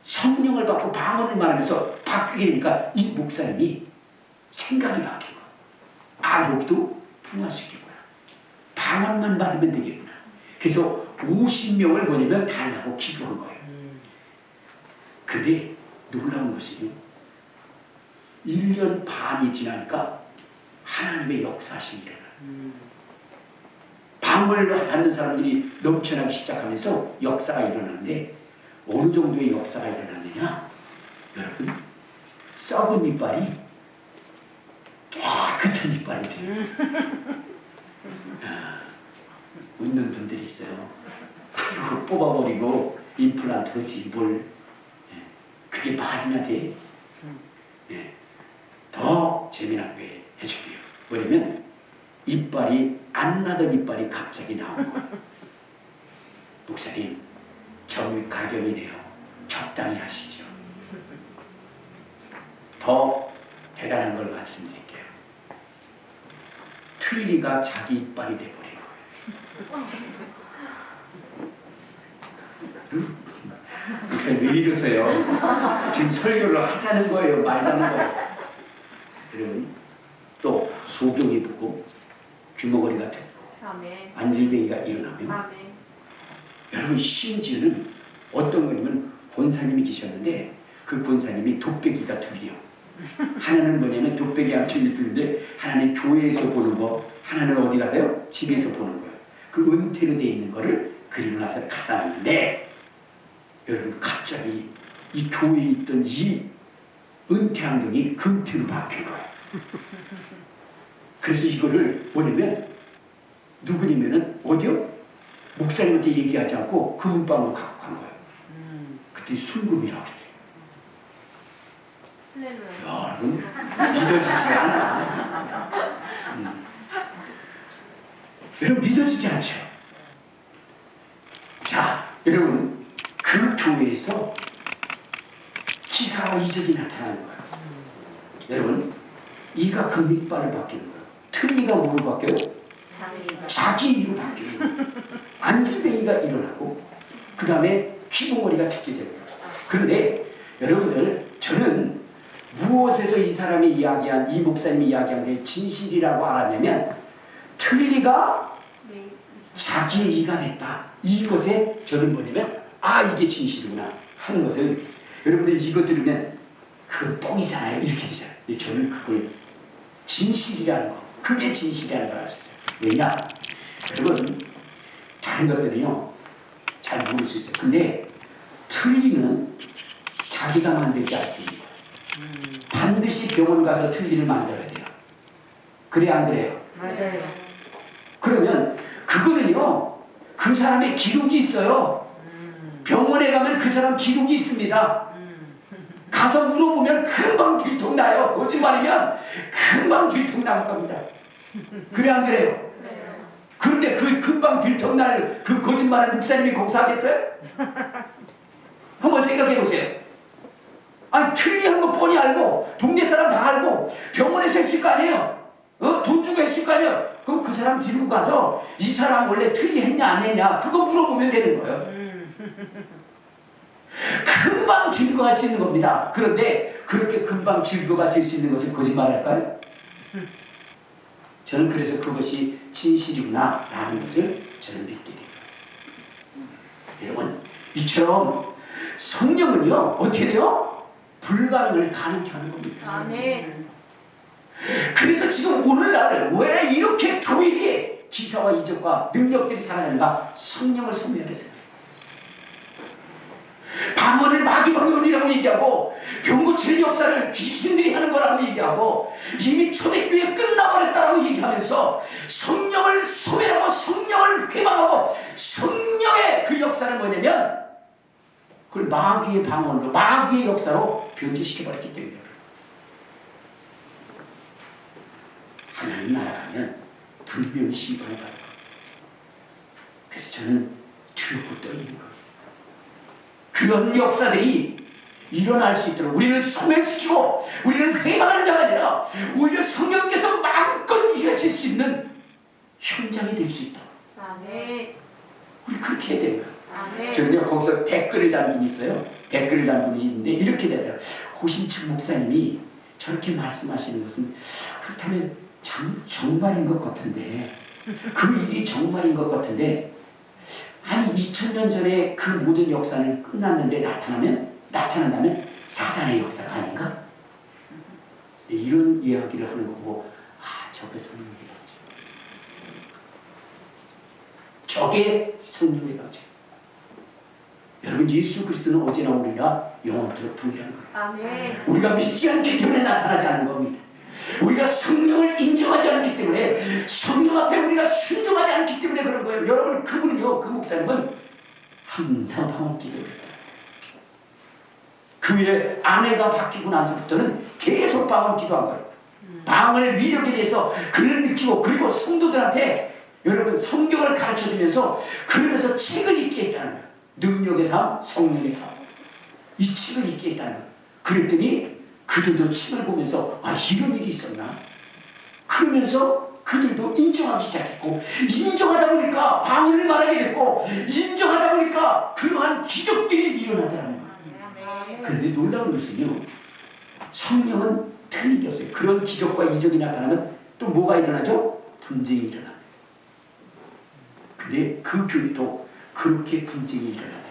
성령을 받고 방언을 말하면서 바뀌게 되니까 이 목사님이 생각이 바뀐 거예요. 아, 여기도 부흥할 수 있겠구나. 방언만 받으면 되겠구나. 그래서 50명을 뭐냐면 달라고 기도한 거예요. 근데 놀라운 것이 1년 반이 지나니까 하나님의 역사심이 일어나요. 방언을 받는 사람들이 넘쳐나기 시작하면서 역사가 일어나는데 어느 정도의 역사가 일어났느냐? 여러분, 썩은 이빨이 깨끗한 이빨이 돼요. 웃는 분들이 있어요. 그거 뽑아버리고 임플란트 집을, 그게 말이나 돼? 더 재미나게 해줄게요. 뭐냐면 이빨이 안 나던 이빨이 갑자기 나온 거예요. 목사님, 정 가격이네요. 적당히 하시죠. 더 대단한 걸 말씀드릴게요. 틀니가 자기 이빨이 돼버린 거예요. 목사님 왜 이러세요? 지금 설교를 하자는 거예요, 말자는 거예요. 여러분, 또 소경이 붙고 귀머거리가 듣고 안질뱅이가 일어나면 여러분, 심지어는 어떤 거냐면 권사님이 계셨는데 그 권사님이 독배기가 둘이요. 하나는 뭐냐면 독배기 암통이 둘인데 하나는 교회에서 보는 거, 하나는 어디 가세요? 집에서 보는 거예요. 그 은퇴로 되어 있는 거를 그리고 나서 갖다 놨는데 여러분, 갑자기 이 교회에 있던 이 은퇴 안경이 금태로 바뀐 거예요. 그래서 이거를 뭐냐면 누구냐면은 어디요? 목사님한테 얘기하지 않고 금은방으로 갖고 간 거예요. 그때 순금이라고 그래요. 여러분, 믿어지지 않아. 여러분, 믿어지지 않죠? 자, 여러분, 그 교회에서 기사와 이적이 나타나는 거예요. 여러분, 이가 금이빨로 바뀌는 거예요. 틀니가 뭐로 바뀌어요? 자기 이로 바뀌는 거예요. 안질뱅이가 일어나고 그 다음에 귀머거리가 듣게 되는 거예요. 그런데 여러분들, 저는 무엇에서 이 사람이 이야기한, 이 목사님이 이야기한 게 진실이라고 알았냐면 틀니가 자기의 이가 됐다. 이것에 저는 뭐냐면 아, 이게 진실이구나 하는 것을 느꼈어요. 여러분들 이거 들으면 그건 뻥이잖아요. 이렇게 되잖아요. 근데 저는 그걸 진실이라는 거, 그게 진실이라는 걸 알 수 있어요. 왜냐? 여러분, 다른 것들은요 잘 모를 수 있어요. 근데 틀니는 자기가 만들지 않습니다. 반드시 병원 가서 틀니를 만들어야 돼요. 그래 안 그래요? 맞아요. 그러면 그거는요 그 사람의 기록이 있어요. 병원에 가면 그 사람 기록이 있습니다. 가서 물어보면 금방 들통나요. 거짓말이면 금방 들통날 겁니다. 그래 안 그래요? 그런데 그 금방 들통날 그 거짓말을 목사님이 공사하겠어요? 한번 생각해 보세요. 아니, 틀리한 거 뻔히 알고 동네 사람 다 알고 병원에서 했을 거 아니에요? 돈 주고 했을 거 아니에요? 그럼 그 사람 데리고 가서 이 사람 원래 틀리 했냐 안 했냐 그거 물어보면 되는 거예요. 금방 증거할 수 있는 겁니다. 그런데 그렇게 금방 증거가 될 수 있는 것을 거짓말할까요? 저는 그래서 그것이 진실이구나 라는 것을 저는 믿게 됩니다. 여러분, 이처럼 성령은요 어떻게 돼요? 불가능을 가능케 하는 겁니다. 아멘. 그래서 지금 오늘날 왜 이렇게 교회에 기사와 이적과 능력들이 사라졌는가? 성령을 소멸해서. 방언을 마귀의 은이라고 얘기하고 병 고치는 역사를 귀신들이 하는 거라고 얘기하고 이미 초대교회 끝나버렸다라고 얘기하면서 성령을 소멸하고 성령을 회방하고 성령의 그 역사를 뭐냐면 그걸 마귀의 방언으로 마귀의 역사로 변질시켜버렸기 때문에 하나님 나라 가면 분명히 심판을 받을 겁니다. 그래서 저는 두렵고 떨리는 거예요. 그런 역사들이 일어날 수 있도록 우리는 소멸시키고 우리는 회방하는 자가 아니라 오히려 성령께서 마음껏 일하실 수 있는 현장이 될 수 있다. 아멘. 우리 그렇게 해야 되는 거예요. 아멘. 저는요 거기서 댓글을 단 분이 있어요. 댓글을 단 분이 있는데 이렇게 되더라고요. 호신측 목사님이 저렇게 말씀하시는 것은 그렇다면 정말인 것 같은데 그 일이 정말인 것 같은데 아니 2000년 전에 그 모든 역사는 끝났는데 나타난다면 사단의 역사가 아닌가? 이런 이야기를 하는 거고 저게 성령의 방식. 저게 성령의 방식. 여러분 예수 그리스도는 어제나 오늘이나 영원토록 동일한 거예요. 아멘. 우리가 믿지 않기 때문에 나타나지 않은 겁니다. 우리가 성령을 인정하지 않기 때문에 성령 앞에 우리가 순종하지 않기 때문에 그런 거예요. 여러분 그분은요 그 목사님은 항상 방언 기도를 했다. 그의 아내가 바뀌고 나서부터는 계속 방언 기도한 거예요. 방언의 위력에 대해서 그를 느끼고 그리고 성도들한테 여러분 성경을 가르쳐주면서 그러면서 책을 읽게 했다는 거예요. 능력의 삶, 성령의 삶. 이 책을 읽게 했다는 거예요. 그랬더니 그들도 책을 보면서 이런 일이 있었나? 그러면서 그들도 인정하기 시작했고 인정하다 보니까 방언을 말하게 됐고 인정하다 보니까 그러한 기적들이 일어나더라는 거예요. 그런데 놀라운 것은요 성령은 틀린 없어요. 그런 기적과 이적이 나타나면 또 뭐가 일어나죠? 분쟁이 일어나요. 근데 그 교회도 그렇게 분쟁이 일어나더라.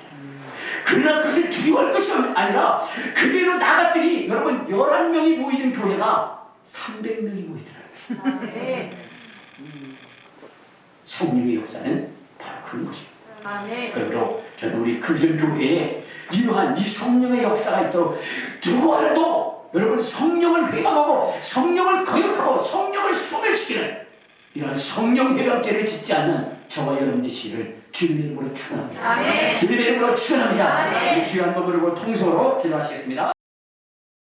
그러나 그것을 두려워할 것이 아니라 그대로 나갔더니 여러분 11명이 모이던 교회가 300명이 모이더라고요. 성령의 역사는 바로 그런 것입니다. 그러므로 저는 우리 금전 교회에 이러한 이 성령의 역사가 있도록 누구 하나도 여러분 성령을 회방하고 성령을 거역하고 성령을 소멸시키는 이런 성령 회방죄를 짓지 않는 저와 여러분의 시를 주님의 이름으로 축원합니다. 주님의 이름으로 축원합니다. 주여 한번 부르고 통성으로 기도하시겠습니다.